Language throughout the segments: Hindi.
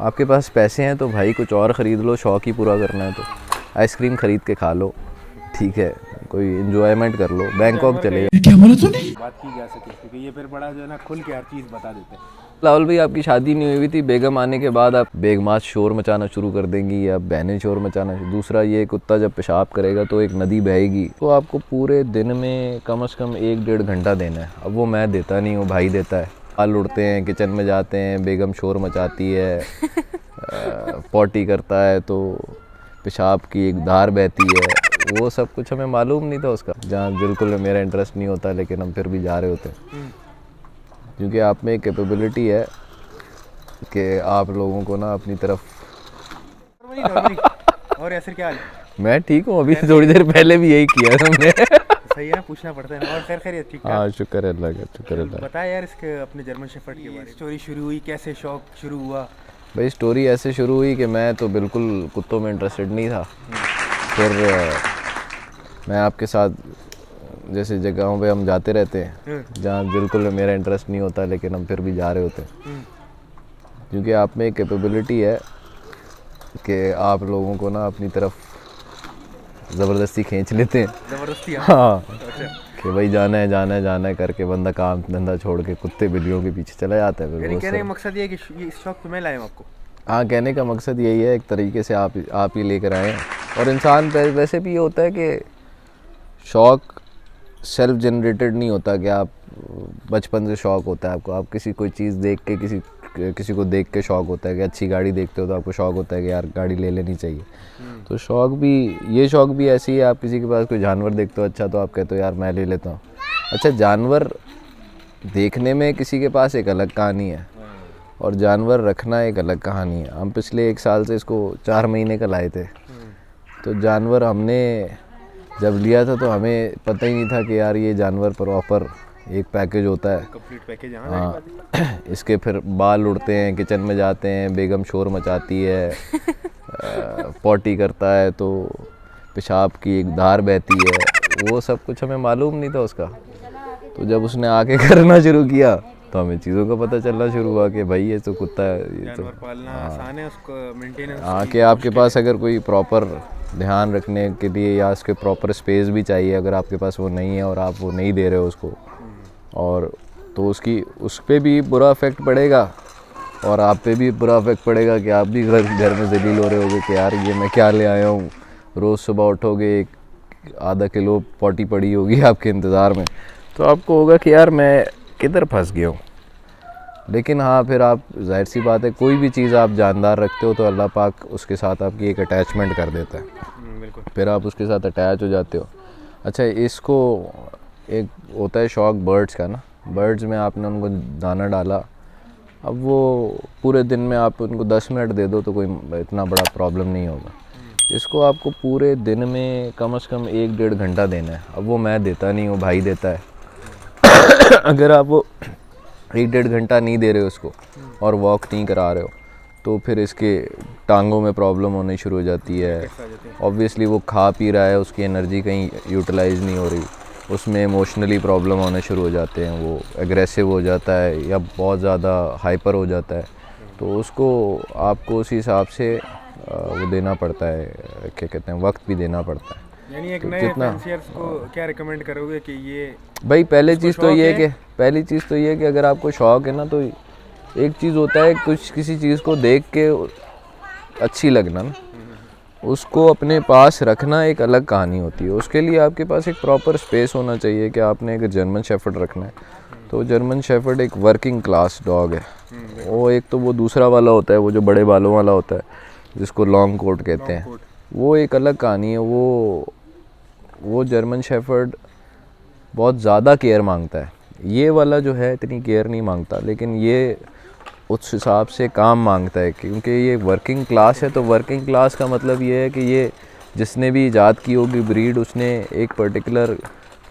आपके पास पैसे हैं तो भाई कुछ और ख़रीद लो, शौक़ ही पूरा करना है तो आइसक्रीम ख़रीद के खा लो, ठीक है, कोई इन्जॉयमेंट कर लो, बैंकॉक चले जाओ। क्या बोला तूने? बात की जा सके क्योंकि ये फिर बड़ा जो है ना खुल के हर चीज़ बता देते हैं। लाहौल भाई आपकी शादी नहीं हुई थी, बेगम आने के बाद आप बेगमात शोर मचाना शुरू कर देंगी या बहनें शोर मचाना। दूसरा ये कुत्ता जब पेशाब करेगा तो एक नदी बहेगी, तो आपको पूरे दिन में कम से कम 1-1.5 घंटा देना है। अब वो मैं देता नहीं हूँ, भाई देता है। बाल उड़ते हैं, किचन में जाते हैं, बेगम शोर मचाती है, पॉटी करता है तो पेशाब की एक धार बहती है, वो सब कुछ हमें मालूम नहीं था उसका। जहाँ बिल्कुल मेरा इंटरेस्ट नहीं होता लेकिन हम फिर भी जा रहे होते हैं, क्योंकि आप में एक कैपेबिलिटी है कि आप लोगों को ना अपनी तरफ। और यासिर क्या हाल है? मैं ठीक हूँ, अभी थोड़ी देर पहले भी यही किया तुमने। सही है ना, पूछना पड़ता है ना। और खैर ठीक ठाक। हाँ शुक्र है अल्लाह का, शुक्र है अल्लाह का। बताया यार इसके अपने जर्मन शेफर्ड के बारे में। स्टोरी शुरू हुई कैसे, शौक शुरू हुआ? भाई स्टोरी ऐसे शुरू हुई कि मैं तो बिल्कुल कुत्तों में इंटरेस्टेड नहीं था। फिर मैं आपके साथ जैसे जगहों पे हम जाते रहते हैं जहाँ बिल्कुल मेरा इंटरेस्ट नहीं होता लेकिन हम फिर भी जा रहे होते हैं, क्योंकि आप में एक कैपेबिलिटी है कि आप लोगों को ना अपनी तरफ ज़बरदस्ती खींच लेते हैं। ज़बरदस्ती? हाँ, अच्छा। कि भाई जाना है जाना है जाना है करके बंदा काम धंधा छोड़ के कुत्ते बिल्लियों के पीछे चला जाता है। यानी कहने का मकसद ये है कि ये शौक तुम्हें लाए हूँ आपको? हाँ, कहने का मकसद यही है, एक तरीके से आप ही लेकर आए। और इंसान वैसे भी ये होता है कि शौक़ सेल्फ जनरेटेड नहीं होता कि आप बचपन से शौक़ होता है आपको, आप किसी कोई चीज़ देख के किसी को देख के शौक़ होता है कि अच्छी गाड़ी देखते हो तो आपको शौक़ होता है कि यार गाड़ी ले लेनी चाहिए। तो शौक़ भी, ये शौक़ भी ऐसी है, आप किसी के पास कोई जानवर देखते हो अच्छा तो आप कहते हो यार मैं ले लेता हूँ। अच्छा, जानवर देखने में किसी के पास एक अलग कहानी है और जानवर रखना एक अलग कहानी है। हम पिछले 1 साल से इसको 4 महीने का लाए थे, तो जानवर हमने जब लिया था तो हमें पता ही नहीं था कि यार ये जानवर प्रॉपर एक पैकेज होता है, कंप्लीट पैकेज। हाँ। इसके फिर बाल उड़ते हैं, किचन में जाते हैं, बेगम शोर मचाती है, पॉटी करता है तो पेशाब की एक धार बहती है, वो सब कुछ हमें मालूम नहीं था उसका। तो जब उसने आके करना शुरू किया तो हमें चीज़ों का पता चलना शुरू हुआ कि भाई ये तो कुत्ता है, ये तो पालना आसान है, उसको मेंटेनेंस। हाँ, कि आपके पास अगर कोई प्रॉपर ध्यान रखने के लिए या उसके प्रॉपर स्पेस भी चाहिए, अगर आपके पास वो नहीं है और आप वो नहीं दे रहे हो उसको, और तो उस पर भी बुरा इफ़ेक्ट पड़ेगा और आप पे भी बुरा इफ़ेक्ट पड़ेगा कि आप भी घर में ज़लील हो रहे होगे कि यार ये मैं क्या ले आया हूँ। रोज़ सुबह उठोगे, एक आधा किलो पॉटी पड़ी होगी आपके इंतज़ार में, तो आपको होगा कि यार मैं किधर फंस गया हूँ। लेकिन हाँ, फिर आप, जाहिर सी बात है, कोई भी चीज़ आप जानदार रखते हो तो अल्लाह पाक उसके साथ आपकी एक अटैचमेंट कर देता है, बिल्कुल। फिर आप उसके साथ अटैच हो जाते हो। अच्छा, इसको एक होता है शौक़ बर्ड्स का ना, बर्ड्स में आपने उनको दाना डाला, अब वो पूरे दिन में आप उनको 10 मिनट दे दो तो कोई इतना बड़ा प्रॉब्लम नहीं होगा। इसको आपको पूरे दिन में कम से कम 1-1.5 घंटा देना है। अब वो मैं देता नहीं हूँ, भाई देता है। अगर आप वो 1-1.5 घंटा नहीं दे रहे हो उसको और वॉक नहीं करा रहे हो तो फिर इसके टांगों में प्रॉब्लम होनी शुरू हो जाती है। ऑब्वियसली वो खा पी रहा है, उसकी एनर्जी कहीं यूटिलाइज़ नहीं हो रही, उसमें इमोशनली प्रॉब्लम होने शुरू हो जाते हैं, वो एग्रेसिव हो जाता है या बहुत ज़्यादा हाइपर हो जाता है, तो उसको आपको उस हिसाब से वो देना पड़ता है, क्या कहते हैं, वक्त भी देना पड़ता है। यानी एक तो नए जितना फैंसियर्स को क्या रिकमेंड करोगे कि ये भाई, पहली चीज़ तो ये है कि अगर आपको शौक़ है ना, तो एक चीज़ होता है किसी चीज़ को देख के अच्छी लगना ना, उसको अपने पास रखना एक अलग कहानी होती है। उसके लिए आपके पास एक प्रॉपर स्पेस होना चाहिए कि आपने अगर जर्मन शेफर्ड रखना है तो जर्मन शेफर्ड एक वर्किंग क्लास डॉग है। वो एक तो वो दूसरा वाला होता है, वो जो बड़े बालों वाला होता है जिसको लॉन्ग कोट कहते हैं, वो एक अलग कहानी है। वो जर्मन शेफर्ड बहुत ज़्यादा केयर मांगता है, ये वाला जो है इतनी केयर नहीं मांगता, लेकिन ये उस हिसाब से काम मांगता है, क्योंकि ये वर्किंग क्लास है। तो वर्किंग क्लास का मतलब ये है कि ये जिसने भी ईजाद की होगी ब्रीड, उसने एक पर्टिकुलर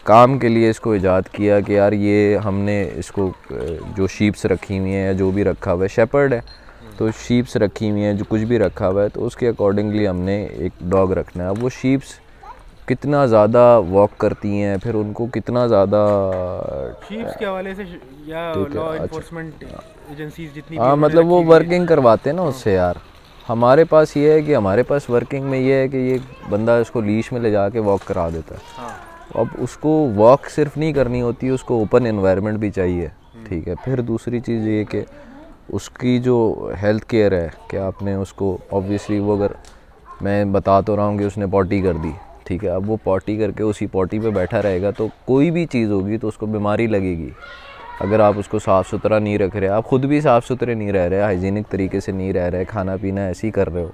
काम के लिए इसको ईजाद किया कि यार ये हमने इसको, जो शीप्स रखी हुई हैं या जो भी रखा हुआ है, शेपर्ड है तो शीप्स रखी हुई हैं, जो कुछ भी रखा हुआ है तो उसके अकॉर्डिंगली हमने एक डॉग रखना है। अब वो शीप्स कितना ज़्यादा वॉक करती हैं, फिर उनको कितना ज़्यादा। शीप्स के हवाले से या लॉ इन्फोर्समेंट एजेंसीज जितनी भी हाँ उन्होंने मतलब वो रखी हुई है। वर्किंग करवाते हैं ना उससे यार। हमारे पास ये है कि हमारे पास वर्किंग में ये है कि ये बंदा इसको लीश में ले जाके वॉक करा देता है। हाँ अब उसको वॉक सिर्फ नहीं करनी होती, उसको ओपन एनवायरनमेंट भी चाहिए, ठीक है। फिर दूसरी चीज़ ये कि उसकी जो हेल्थ केयर है कि आपने उसको ऑब्वियसली वो, अगर मैं बता तो रहा हूँ कि उसने पॉटी कर दी, ठीक है, अब वो पॉटी करके उसी पॉटी पे बैठा रहेगा तो कोई भी चीज़ होगी तो उसको बीमारी लगेगी। अगर आप उसको साफ़ सुथरा नहीं रख रहे, आप ख़ुद भी साफ़ सुथरे नहीं रह रहे, हाइजीनिक तरीके से नहीं रह रहे, खाना पीना ऐसे ही कर रहे हो,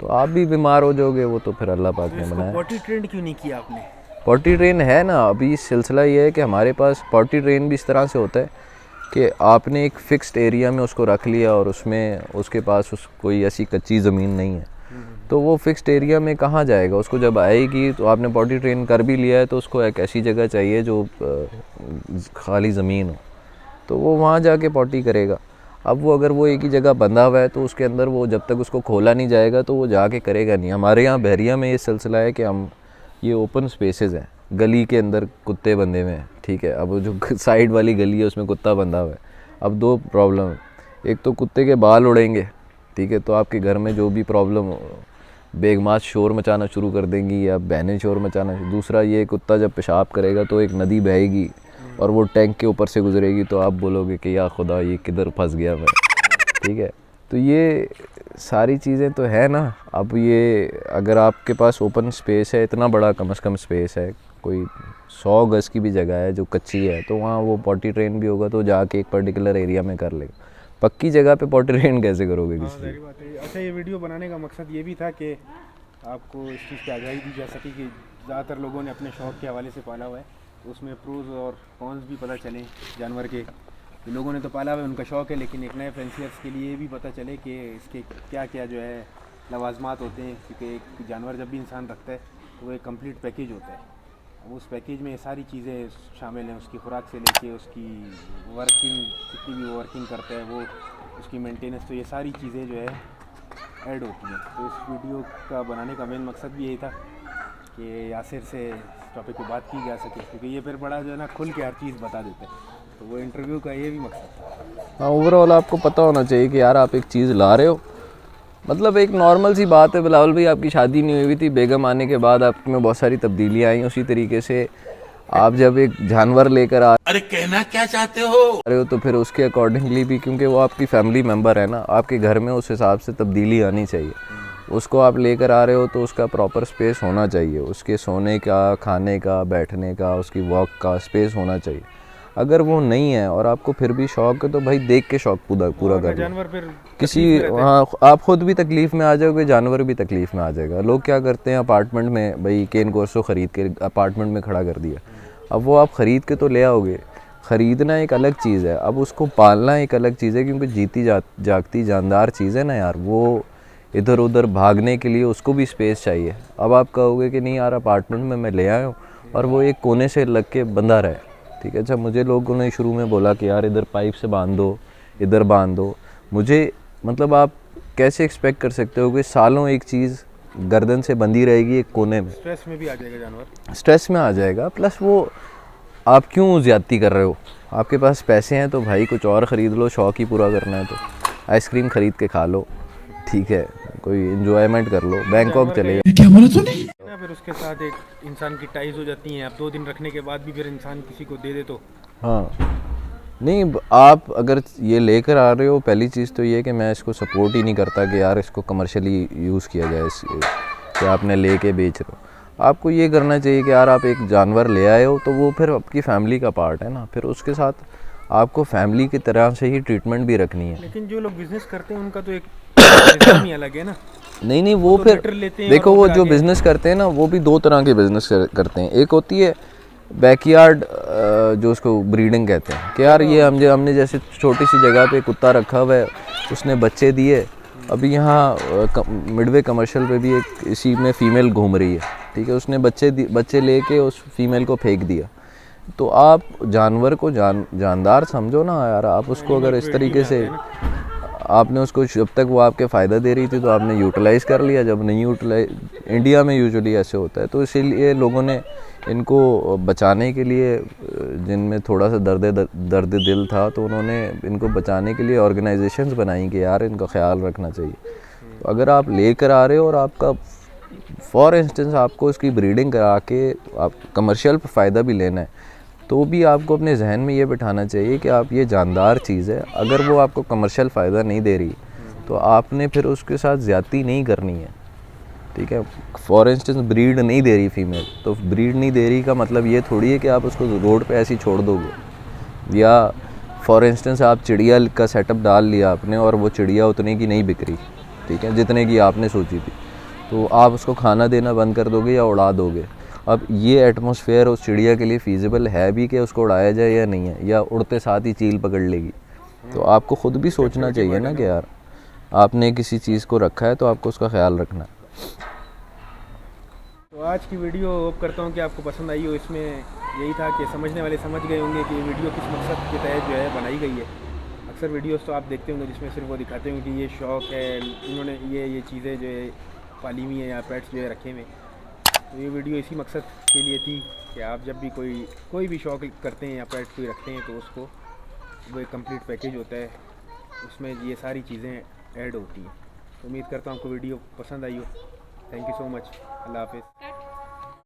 तो आप भी बीमार हो जाओगे। वो तो फिर अल्लाह पाक तो ने इसको बनाया। पॉटी ट्रेंड क्यों नहीं किया आपने? पॉटी ट्रेन है ना, अभी सिलसिला ये है कि हमारे पास पॉटी ट्रेन भी इस तरह से होता है कि आपने एक फ़िक्स्ड एरिया में उसको रख लिया और उसमें उसके पास कोई ऐसी कच्ची ज़मीन नहीं है, तो वो फिक्स्ड एरिया में कहाँ जाएगा। उसको जब आएगी तो आपने पॉटी ट्रेन कर भी लिया है तो उसको एक ऐसी जगह चाहिए जो खाली ज़मीन हो, तो वो वहाँ जाके पॉटी करेगा। अब वो अगर वो एक ही जगह बंधा हुआ है तो उसके अंदर वो जब तक उसको खोला नहीं जाएगा तो वो जाके करेगा नहीं। हमारे यहाँ बहरिया में ये सिलसिला है कि हम ये ओपन स्पेसेस हैं, गली के अंदर कुत्ते बंधे हुए हैं, ठीक है। अब वो जो साइड वाली गली है उसमें कुत्ता बंधा हुआ है। अब दो प्रॉब्लम है, एक तो कुत्ते के बाल उड़ेंगे, ठीक है, तो आपके घर में जो भी प्रॉब्लम, बेगमात शोर मचाना शुरू कर देंगी या बहनें शोर मचाना। दूसरा ये कुत्ता जब पेशाब करेगा तो एक नदी बहेगी और वो टैंक के ऊपर से गुजरेगी तो आप बोलोगे कि या खुदा ये किधर फंस गया मैं, ठीक है। तो ये सारी चीज़ें तो है ना। अब ये अगर आपके पास ओपन स्पेस है, इतना बड़ा कम से कम स्पेस है, कोई 100 गज़ की भी जगह है जो कच्ची है, तो वहाँ वो पॉटी ट्रेन भी होगा तो जाके एक पर्टिकुलर एरिया में कर लेगा। पक्की जगह पे पॉटी ट्रेन कैसे करोगे हाँ किसी? सही बात है। अच्छा, ये वीडियो बनाने का मकसद ये भी था कि आपको इस चीज़ की आगाही दी जा सके कि ज़्यादातर लोगों ने अपने शौक़ के हवाले से पाला हुआ है, तो उसमें प्रोज और कॉन्स भी पता चले जानवर के। लोगों ने तो पाला हुआ है, उनका शौक़ है, लेकिन एक नए फैंसियर्स के लिए भी पता चले कि इसके क्या क्या जो है लवाजमात होते हैं, क्योंकि एक जानवर जब भी इंसान रखता है तो वो एक कंप्लीट पैकेज होता है। अब उस पैकेज में ये सारी चीज़ें शामिल हैं, उसकी खुराक से लेके उसकी वर्किंग, जितनी भी वो वर्किंग करता है वो, उसकी मेंटेनेंस, तो ये सारी चीज़ें जो है ऐड होती हैं। तो इस वीडियो का बनाने का मेन मकसद भी यही था कि यासिर से इस टॉपिक पे बात की जा सके, क्योंकि ये फिर बड़ा जो है ना खुल के हर चीज़ बता देते हैं, तो वो इंटरव्यू का ये भी मकसद था। हाँ, ओवरऑल आपको पता होना चाहिए कि यार आप एक चीज़ ला रहे हो, मतलब एक नॉर्मल सी बात है। बिलावल भाई, आपकी शादी नहीं हुई थी, बेगम आने के बाद आप में बहुत सारी तब्दीलियाँ आई, उसी तरीके से आप जब एक जानवर लेकर आ अरे कहना क्या चाहते हो? रहे हो तो फिर उसके अकॉर्डिंगली भी, क्योंकि वो आपकी फैमिली मेम्बर है ना, आपके घर में उस हिसाब से तब्दीली आनी चाहिए। उसको आप लेकर आ रहे हो तो उसका प्रॉपर स्पेस होना चाहिए, उसके सोने का, खाने का, बैठने का, उसकी वॉक का स्पेस होना चाहिए। अगर वो नहीं है और आपको फिर भी शौक़ है तो भाई देख के शौक़ पूरा कर लो। जानवर फिर किसी, हाँ, आप खुद भी तकलीफ़ में आ जाओगे, जानवर भी तकलीफ़ में आ जाएगा। लोग क्या करते हैं, अपार्टमेंट में भाई केन कोर्सो ख़रीद के अपार्टमेंट में खड़ा कर दिया, अब वो आप ख़रीद के तो ले आओगे, ख़रीदना एक अलग चीज़ है, अब उसको पालना एक अलग चीज़ है, क्योंकि जीती जागती जानदार चीज़ है ना यार, वो इधर उधर भागने के लिए उसको भी स्पेस चाहिए। अब आप कहोगे कि नहीं यार अपार्टमेंट में मैं ले आया हूँ और वो एक कोने से लग के बंधा रहे, ठीक है। अच्छा, मुझे लोगों ने शुरू में बोला कि यार इधर पाइप से बांध दो, इधर बांध दो, मुझे मतलब आप कैसे एक्सपेक्ट कर सकते हो कि सालों एक चीज़ गर्दन से बंधी रहेगी एक कोने में? स्ट्रेस में भी आ जाएगा जानवर, स्ट्रेस में आ जाएगा, प्लस वो आप क्यों ज़्यादती कर रहे हो? आपके पास पैसे हैं तो भाई कुछ और ख़रीद लो, शौक़ ही पूरा करना है तो आइसक्रीम ख़रीद के खा लो, ठीक है, कोई इन्जॉयमेंट कर लो, बैंकॉक चले जाओ। क्या बोला तूने? ना फिर उसके साथ एक इंसान की टाइज हो जाती हैं। अब 2 दिन रखने के बाद भी फिर इंसान किसी को दे दे तो हाँ, नहीं, आप अगर ये लेकर आ रहे हो, पहली चीज़ तो ये कि मैं इसको सपोर्ट ही नहीं करता कि यार इसको कमर्शियली यूज़ किया जाए, कि आपने लेके बेच रहे हो। आपको ये करना चाहिए कि यार आप एक जानवर ले आए हो तो वो फिर आपकी फैमिली का पार्ट है ना, फिर उसके साथ आपको फैमिली की तरह से ही ट्रीटमेंट भी रखनी है। लेकिन जो लोग बिजनेस करते हैं उनका तो एक निज़ाम ही अलग है ना। नहीं, वो तो फिर लीटर लेते हैं देखो, और वो फिर जो आगे- बिज़नेस करते हैं ना, वो भी 2 तरह के बिज़नेस करते हैं। एक होती है बैकयार्ड, जो उसको ब्रीडिंग कहते हैं, कि यार ये हमने जैसे छोटी सी जगह पे कुत्ता रखा हुआ है, उसने बच्चे दिए, अभी यहाँ मिडवे कमर्शियल पे भी एक इसी में फ़ीमेल घूम रही है, ठीक है, उसने बच्चे लेके उस फीमेल को फेंक दिया। तो आप जानवर को जानदार समझो ना यार, आप उसको अगर इस तरीके से, आपने उसको जब तक वो आपके फ़ायदा दे रही थी तो आपने यूटिलाइज़ कर लिया, जब नहीं यूटिलाइज, इंडिया में यूजुअली ऐसे होता है, तो इसीलिए लोगों ने इनको बचाने के लिए, जिनमें थोड़ा सा दर्द दिल था, तो उन्होंने इनको बचाने के लिए ऑर्गेनाइजेशंस बनाई कि यार इनका ख्याल रखना चाहिए। तो अगर आप लेकर आ रहे हो और आपका फॉर इंस्टेंस आपको इसकी ब्रीडिंग करा के आप कमर्शियल फ़ायदा भी लेना है, तो भी आपको अपने जहन में ये बिठाना चाहिए कि आप ये जानदार चीज़ है, अगर वो आपको कमर्शियल फ़ायदा नहीं दे रही तो आपने फिर उसके साथ ज़्यादती नहीं करनी है, ठीक है। फॉर इंस्टेंस ब्रीड नहीं दे रही फीमेल, तो ब्रीड नहीं दे रही का मतलब ये थोड़ी है कि आप उसको रोड पे ऐसे ही छोड़ दोगे, या फॉर इंस्टेंस आप चिड़िया का सेटअप डाल लिया आपने और वो चिड़िया उतने की नहीं बिक रही, ठीक है, जितने की आपने सोची थी, तो आप उसको खाना देना बंद कर दोगे या उड़ा दोगे। अब ये एटमॉस्फेयर उस चिड़िया के लिए फ़ीज़िबल है भी कि उसको उड़ाया जाए या नहीं है, या उड़ते साथ ही चील पकड़ लेगी। तो आपको ख़ुद भी सोचना चाहिए ना कि यार आपने किसी चीज़ को रखा है तो आपको उसका ख्याल रखना है। तो आज की वीडियो होप करता हूँ कि आपको पसंद आई हो। इसमें यही था कि समझने वाले समझ गए होंगे कि ये वीडियो किस मकसद के तहत जो है बनाई गई है। अक्सर वीडियोस तो आप देखते होंगे जिसमें सिर्फ वो दिखाते होंगे कि ये शौक़ है, इन्होंने ये चीज़ें जो है पाली हुई हैं या पेट्स जो है रखे हुए। तो ये वीडियो इसी मकसद के लिए थी कि आप जब भी कोई भी शौक़ करते हैं या पेट कोई रखते हैं तो उसको वो एक कंप्लीट पैकेज होता है, उसमें ये सारी चीज़ें ऐड होती हैं। तो उम्मीद करता हूँ आपको वीडियो पसंद आई हो। Thank you so much. अल्लाह हाफ़िज़।